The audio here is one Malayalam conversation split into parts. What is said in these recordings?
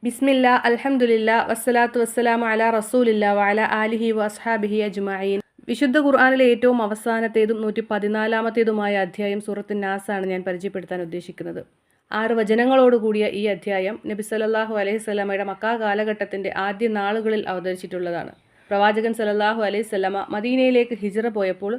ബിസ്മില്ലാ അൽഹംദുലില്ലാ വസ്സലാത്തു വസ്സലാമു അലാ റസൂലില്ലാ വഅലാ ആലിഹി വഅസ്ഹാബിഹി അജ്മഈൻ. വിശുദ്ധ ഖുർആനിലെ ഏറ്റവും അവസാനത്തേതും 114-ാമത്തേതുമായ അധ്യായം സൂറത്തുൻ നാസാണ് ഞാൻ പരിചയപ്പെടുത്താൻ ഉദ്ദേശിക്കുന്നത്. 6 വചനങ്ങളോടുകൂടിയ ഈ അധ്യായം നബി സല്ലല്ലാഹു അലൈഹി വസല്ലമയുടെ മക്ക കാലഘട്ടത്തിൻ്റെ ആദ്യ നാളുകളിൽ അവതരിച്ചിട്ടുള്ളതാണ്. പ്രവാചകൻ സല്ലല്ലാഹു അലൈഹി വസല്ലമ മദീനയിലേക്ക് ഹിജ്റ പോയപ്പോൾ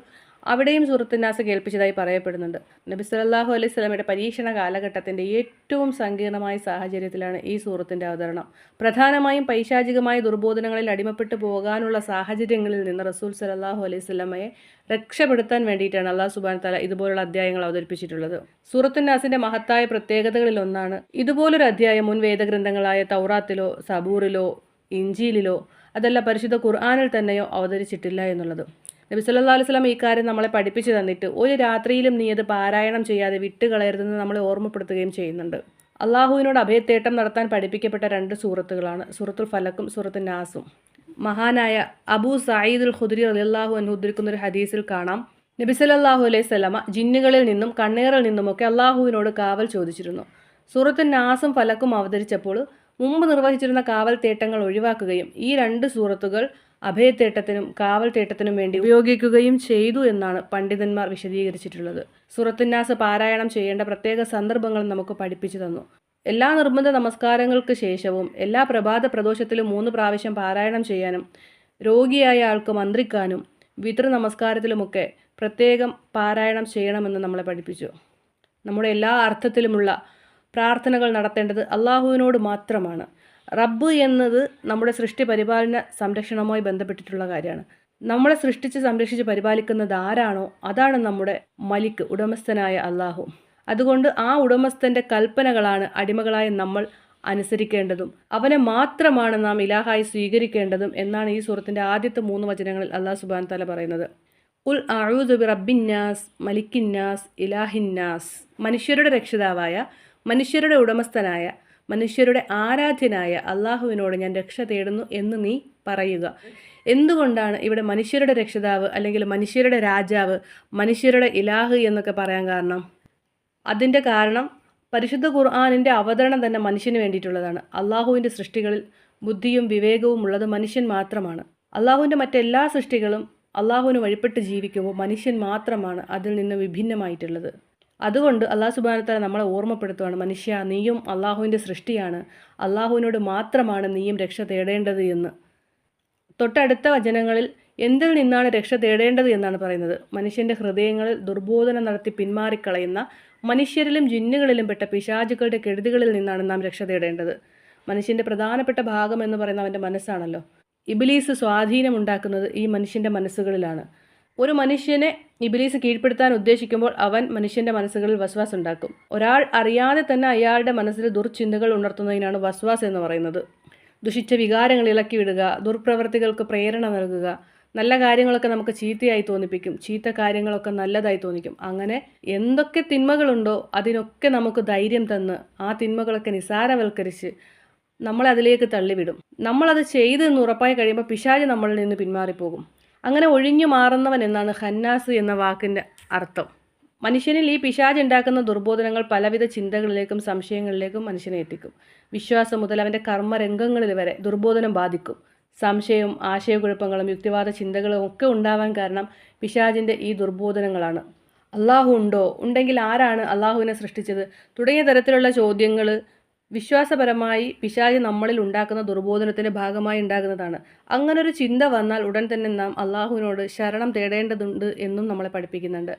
അവിടെയും സൂറത്തുൻ നാസ് കേൾപ്പിച്ചതായി പറയപ്പെടുന്നുണ്ട്. നബി സല്ലല്ലാഹു അലൈഹി വസല്ലമയുടെ പരീക്ഷണ കാലഘട്ടത്തിൻ്റെ ഏറ്റവും സങ്കീർണമായ സാഹചര്യത്തിലാണ് ഈ സൂറത്തിൻ്റെ അവതരണം. പ്രധാനമായും പൈശാചികമായ ദുർബോധനങ്ങളിൽ അടിമപ്പെട്ടു പോകാനുള്ള സാഹചര്യങ്ങളിൽ നിന്ന് റസൂൽ സല്ലല്ലാഹു അലൈഹി വസല്ലമയെ രക്ഷപ്പെടുത്താൻ വേണ്ടിയിട്ടാണ് അല്ലാഹു സുബ്ഹാനഹു വ തആല ഇതുപോലുള്ള അധ്യായങ്ങൾ അവതരിപ്പിച്ചിട്ടുള്ളത്. സൂറത്തുൻ നാസിൻ്റെ മഹത്തായ പ്രത്യേകതകളിൽ ഒന്നാണ് ഇതുപോലൊരു അധ്യായം മുൻ വേദഗ്രന്ഥങ്ങളായ തൗറാത്തിലോ സബൂറിലോ ഇഞ്ചീലിലോ അതല്ല പരിശുദ്ധ ഖുർആനിൽ തന്നെയോ അവതരിച്ചിട്ടില്ല എന്നുള്ളത്. നബി സല്ലല്ലാഹു അലൈഹി വസല്ലം ഈ കാര്യം നമ്മളെ പഠിപ്പിച്ചു തന്നിട്ട് ഒരു രാത്രിയിലും നീ അത് പാരായണം ചെയ്യാതെ വിട്ടുകളയരുതെന്ന് നമ്മളെ ഓർമ്മപ്പെടുത്തുകയും ചെയ്യുന്നുണ്ട്. അള്ളാഹുവിനോട് അഭയത്തേട്ടം നടത്താൻ പഠിപ്പിക്കപ്പെട്ട 2 സൂറത്തുകളാണ് സൂറത്തുൽ ഫലക്കും സൂറത്തുൻ നാസും. മഹാനായ അബൂ സഈദുൽ ഖുദ്രി റളിയല്ലാഹു അൻഹു ഉദ്ധരിക്കുന്ന ഒരു ഹദീസിൽ കാണാം, നബി സല്ലല്ലാഹു അലൈഹി വസല്ലമ ജിന്നുകളിൽ നിന്നും കണ്ണീറിൽ നിന്നുമൊക്കെ അള്ളാഹുവിനോട് കാവൽ ചോദിച്ചിരുന്നു. സൂറത്തുൻ നാസും ഫലക്കും അവതരിച്ചപ്പോൾ മുമ്പ് നിർവഹിച്ചിരുന്ന കാവൽ തേട്ടങ്ങൾ ഒഴിവാക്കുകയും ഈ 2 സൂറത്തുകൾ അഭയത്തേട്ടത്തിനും കാവൽ തേട്ടത്തിനും വേണ്ടി ഉപയോഗിക്കുകയും ചെയ്തു എന്നാണ് പണ്ഡിതന്മാർ വിശദീകരിച്ചിട്ടുള്ളത്. സൂറത്തുൻ നാസ് പാരായണം ചെയ്യേണ്ട പ്രത്യേക സന്ദർഭങ്ങൾ നമുക്ക് പഠിപ്പിച്ചു തന്നു. എല്ലാ നിർബന്ധ നമസ്കാരങ്ങൾക്ക് ശേഷവും എല്ലാ പ്രഭാത പ്രദോഷത്തിലും 3 പ്രാവശ്യം പാരായണം ചെയ്യാനും രോഗിയായ ആൾക്ക് മന്ത്രിക്കാനും വിത്ർ നമസ്കാരത്തിലുമൊക്കെ പ്രത്യേകം പാരായണം ചെയ്യണമെന്ന് നമ്മളെ പഠിപ്പിച്ചു. നമ്മുടെ എല്ലാ അർത്ഥത്തിലുമുള്ള പ്രാർത്ഥനകൾ നടത്തേണ്ടത് അള്ളാഹുവിനോട് മാത്രമാണ്. റബ്ബ് എന്നത് നമ്മുടെ സൃഷ്ടി പരിപാലന സംരക്ഷണവുമായി ബന്ധപ്പെട്ടിട്ടുള്ള കാര്യമാണ്. നമ്മളെ സൃഷ്ടിച്ച് സംരക്ഷിച്ച് പരിപാലിക്കുന്നത് ആരാണോ അതാണ് നമ്മുടെ മലിക്ക്, ഉടമസ്ഥനായ അള്ളാഹു. അതുകൊണ്ട് ആ ഉടമസ്ഥൻ്റെ കൽപ്പനകളാണ് അടിമകളായ നമ്മൾ അനുസരിക്കേണ്ടതും അവനെ മാത്രമാണ് നാം ഇലാഹായി സ്വീകരിക്കേണ്ടതും എന്നാണ് ഈ സൂറത്തിൻ്റെ ആദ്യത്തെ 3 വചനങ്ങളിൽ അല്ലാഹു സുബ്ഹാനഹു വ തആല പറയുന്നത്. ഉൽ അഊദു ബി റബ്ബിന്നാസ് മലിക്കിന്നാസ് ഇലാഹിന്നാസ്. മനുഷ്യരുടെ രക്ഷിതാവായ, മനുഷ്യരുടെ ഉടമസ്ഥനായ, മനുഷ്യരുടെ ആരാധ്യനായ അള്ളാഹുവിനോട് ഞാൻ രക്ഷ തേടുന്നു എന്ന് നീ പറയുക. എന്തുകൊണ്ടാണ് ഇവിടെ മനുഷ്യരുടെ രക്ഷിതാവ് അല്ലെങ്കിൽ മനുഷ്യരുടെ രാജാവ്, മനുഷ്യരുടെ ഇലാഹ് എന്നൊക്കെ പറയാൻ കാരണം? അതിൻ്റെ കാരണം പരിശുദ്ധ ഖുർആനിൻ്റെ അവതരണം തന്നെ മനുഷ്യന് വേണ്ടിയിട്ടുള്ളതാണ്. അള്ളാഹുവിൻ്റെ സൃഷ്ടികളിൽ ബുദ്ധിയും വിവേകവും ഉള്ളത് മനുഷ്യൻ മാത്രമാണ്. അള്ളാഹുവിൻ്റെ മറ്റെല്ലാ സൃഷ്ടികളും അള്ളാഹുവിന് വഴിപ്പെട്ട് ജീവിക്കുമ്പോൾ മനുഷ്യൻ മാത്രമാണ് അതിൽ നിന്ന് വിഭിന്നമായിട്ടുള്ളത്. അതുകൊണ്ട് അല്ലാഹു സുബ്ഹാനഹു വ തആല നമ്മളെ ഓർമ്മപ്പെടുത്തുകയാണ്, മനുഷ്യ നീയും അള്ളാഹുവിൻ്റെ സൃഷ്ടിയാണ്, അള്ളാഹുവിനോട് മാത്രമാണ് നീയും രക്ഷ തേടേണ്ടത് എന്ന്. തൊട്ടടുത്ത വചനങ്ങളിൽ എന്തിൽ നിന്നാണ് രക്ഷ തേടേണ്ടത് എന്നാണ് പറയുന്നത്. മനുഷ്യൻ്റെ ഹൃദയങ്ങളിൽ ദുർബോധനം നടത്തി പിന്മാറിക്കളയുന്ന മനുഷ്യരിലും ജിന്നുകളിലും പെട്ട പിശാചുക്കളുടെ കെടുതികളിൽ നിന്നാണ് നാം രക്ഷ തേടേണ്ടത്. മനുഷ്യൻ്റെ പ്രധാനപ്പെട്ട ഭാഗം എന്ന് പറയുന്നത് അവൻ്റെ മനസ്സാണല്ലോ. ഇബ്ലീസ് സ്വാധീനമുണ്ടാക്കുന്നത് ഈ മനുഷ്യൻ്റെ മനസ്സുകളിലാണ്. ഒരു മനുഷ്യനെ ഇബ്ലീസ് കീഴ്പ്പെടുത്താൻ ഉദ്ദേശിക്കുമ്പോൾ അവൻ മനുഷ്യൻ്റെ മനസ്സുകളിൽ വസ്വാസ് ഉണ്ടാക്കും. ഒരാൾ അറിയാതെ തന്നെ അയാളുടെ മനസ്സിൽ ദുർചിന്തകൾ ഉണർത്തുന്നതിനാണ് വസ്വാസ് എന്ന് പറയുന്നത്. ദുഷിച്ച വികാരങ്ങൾ ഇളക്കി വിടുക, ദുർപ്രവർത്തികൾക്ക് പ്രേരണ നൽകുക, നല്ല കാര്യങ്ങളൊക്കെ നമുക്ക് ചീത്തയായി തോന്നിപ്പിക്കും, ചീത്ത കാര്യങ്ങളൊക്കെ നല്ലതായി തോന്നിക്കും. അങ്ങനെ എന്തൊക്കെ തിന്മകളുണ്ടോ അതിനൊക്കെ നമുക്ക് ധൈര്യം തന്ന് ആ തിന്മകളൊക്കെ നിസാരവൽക്കരിച്ച് നമ്മളെ അതിലേക്ക് തള്ളിവിടും. നമ്മളത് ചെയ്തെന്ന് ഉറപ്പായി കഴിയുമ്പോൾ പിശാച് നമ്മളിൽ നിന്ന് പിന്മാറിപ്പോകും. അങ്ങനെ ഒഴിഞ്ഞു മാറുന്നവൻ എന്നാണ് ഖന്നാസ് എന്ന വാക്കിൻ്റെ അർത്ഥം. മനുഷ്യനിൽ ഈ പിശാച് ഉണ്ടാക്കുന്ന ദുർബോധനങ്ങൾ പലവിധ ചിന്തകളിലേക്കും സംശയങ്ങളിലേക്കും മനുഷ്യനെ എത്തിക്കും. വിശ്വാസം മുതൽ അവൻ്റെ കർമ്മരംഗങ്ങളിൽ വരെ ദുർബോധനം ബാധിക്കും. സംശയവും ആശയക്കുഴപ്പങ്ങളും യുക്തിവാദ ചിന്തകളും ഒക്കെ ഉണ്ടാവാൻ കാരണം പിശാചിൻ്റെ ഈ ദുർബോധനങ്ങളാണ്. അള്ളാഹു ഉണ്ടോ, ഉണ്ടെങ്കിൽ ആരാണ് അള്ളാഹുവിനെ സൃഷ്ടിച്ചത് തുടങ്ങിയ തരത്തിലുള്ള ചോദ്യങ്ങൾ വിശ്വാസപരമായി പിശാച് നമ്മളിൽ ഉണ്ടാക്കുന്ന ദുർബോധനത്തിൻ്റെ ഭാഗമായി ഉണ്ടാകുന്നതാണ്. അങ്ങനൊരു ചിന്ത വന്നാൽ ഉടൻ തന്നെ നാം അള്ളാഹുവിനോട് ശരണം തേടേണ്ടതുണ്ട് എന്നും നമ്മളെ പഠിപ്പിക്കുന്നുണ്ട്.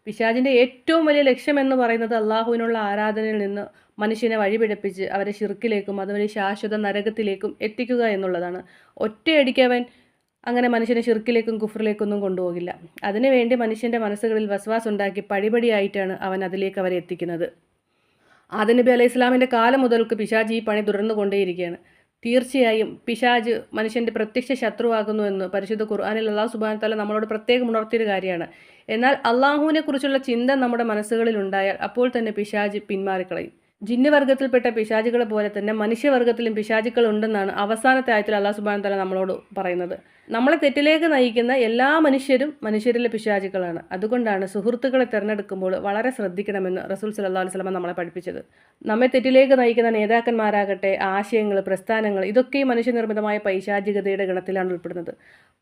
പിശാചിൻ്റെ ഏറ്റവും വലിയ ലക്ഷ്യം എന്ന് പറയുന്നത് അള്ളാഹുവിനുള്ള ആരാധനയിൽ നിന്ന് മനുഷ്യനെ വഴിപിഴപ്പിച്ച് അവരെ ശിർക്കിലേക്കും അതുവഴി ശാശ്വത നരകത്തിലേക്കും എത്തിക്കുക എന്നുള്ളതാണ്. ഒറ്റയടിക്കവൻ അങ്ങനെ മനുഷ്യനെ ശിർക്കിലേക്കും കുഫറിലേക്കൊന്നും കൊണ്ടുപോകില്ല. അതിനുവേണ്ടി മനുഷ്യൻ്റെ മനസ്സുകളിൽ വസ്വാസ് ഉണ്ടാക്കി പടിപടിയായിട്ടാണ് അവൻ അതിലേക്ക് അവരെ എത്തിക്കുന്നത്. ആദം നബി അലൈഹി ഇസ്ലാമിൻ്റെ കാലം മുതൽക്ക് പിശാജ് ഈ പണി തുടർന്നു കൊണ്ടേയിരിക്കുകയാണ്. തീർച്ചയായും പിശാജ് മനുഷ്യൻ്റെ പ്രത്യക്ഷ ശത്രുവാകുന്നുവെന്ന് പരിശുദ്ധ ഖുർആനിൽ അല്ലാഹു സുബ്ഹാനഹു വ തആല നമ്മളോട് പ്രത്യേകം ഉണർത്തിയൊരു കാര്യമാണ്. എന്നാൽ അള്ളാഹുവിനെ കുറിച്ചുള്ള ചിന്ത നമ്മുടെ മനസ്സുകളിൽ ഉണ്ടായാൽ അപ്പോൾ തന്നെ പിശാജ് പിന്മാറിക്കളയും. ജിന്നുവർഗത്തിൽപ്പെട്ട പിശാചുകളെ പോലെ തന്നെ മനുഷ്യവർഗത്തിലും പിശാചുക്കൾ ഉണ്ടെന്നാണ് അവസാനത്തെ ആയത്തിൽ അല്ലാഹു സുബ്ഹാനഹു വതആല നമ്മളോട് പറയുന്നത്. നമ്മളെ തെറ്റിലേക്ക് നയിക്കുന്ന എല്ലാ മനുഷ്യരും മനുഷ്യരിലെ പിശാചുക്കളാണ്. അതുകൊണ്ടാണ് സുഹൃത്തുക്കളെ തിരഞ്ഞെടുക്കുമ്പോൾ വളരെ ശ്രദ്ധിക്കണമെന്ന് റസൂൽ സല്ലല്ലാഹു അലൈഹി വസല്ലം നമ്മളെ പഠിപ്പിച്ചത്. നമ്മെ തെറ്റിലേക്ക് നയിക്കുന്ന നേതാക്കന്മാരാകട്ടെ, ആശയങ്ങൾ, പ്രസ്ഥാനങ്ങൾ, ഇതൊക്കെ മനുഷ്യനിർമ്മിതമായ പൈശാചികതയുടെ ഗണത്തിലാണ് ഉൾപ്പെടുന്നത്.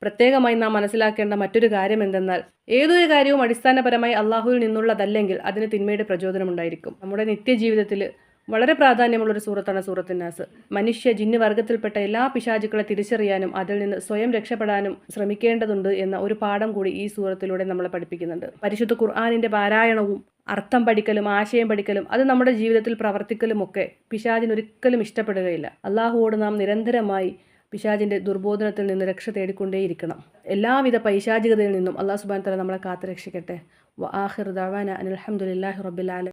പ്രത്യേകമായി നാം മനസ്സിലാക്കേണ്ട മറ്റൊരു കാര്യം എന്തെന്നാൽ, ഏതൊരു കാര്യവും അടിസ്ഥാനപരമായി അള്ളാഹുവിൽ നിന്നുള്ളതല്ലെങ്കിൽ അതിന് തിന്മയുടെ പ്രചോദനമുണ്ടായിരിക്കും. നമ്മുടെ നിത്യജീവിതത്തിൽ വളരെ പ്രാധാന്യമുള്ള ഒരു സൂറത്താണ് സൂറത്തുൻ നാസ്. മനുഷ്യ ജിന്ന് വർഗത്തിൽപ്പെട്ട എല്ലാ പിശാചുക്കളെ തിരിച്ചറിയാനും അതിൽ നിന്ന് സ്വയം രക്ഷപ്പെടാനും ശ്രമിക്കേണ്ടതുണ്ട് എന്ന ഒരു പാഠം കൂടി ഈ സൂറത്തിലൂടെ നമ്മളെ പഠിപ്പിക്കുന്നുണ്ട്. പരിശുദ്ധ ഖുർആനിന്റെ പാരായണവും അർത്ഥം പഠിക്കലും ആശയം പഠിക്കലും അത് നമ്മുടെ ജീവിതത്തിൽ പ്രവർത്തിക്കലുമൊക്കെ പിശാചിന് ഒരിക്കലും ഇഷ്ടപ്പെടുകയില്ല. അള്ളാഹുവോട് നാം നിരന്തരമായി പിശാചിന്റെ ദുർബോധനത്തിൽ നിന്ന് രക്ഷ തേടിക്കൊണ്ടേയിരിക്കണം. എല്ലാവിധ പൈശാചികതയിൽ നിന്നും അല്ലാഹു സുബ്ഹാനഹു വ തആല നമ്മളെ കാത്തുരക്ഷിക്കട്ടെ. വ ആഖിറു ദഅവാന അനിൽ ഹംദുലില്ലാഹി റബ്ബിൽ ആലമീൻ.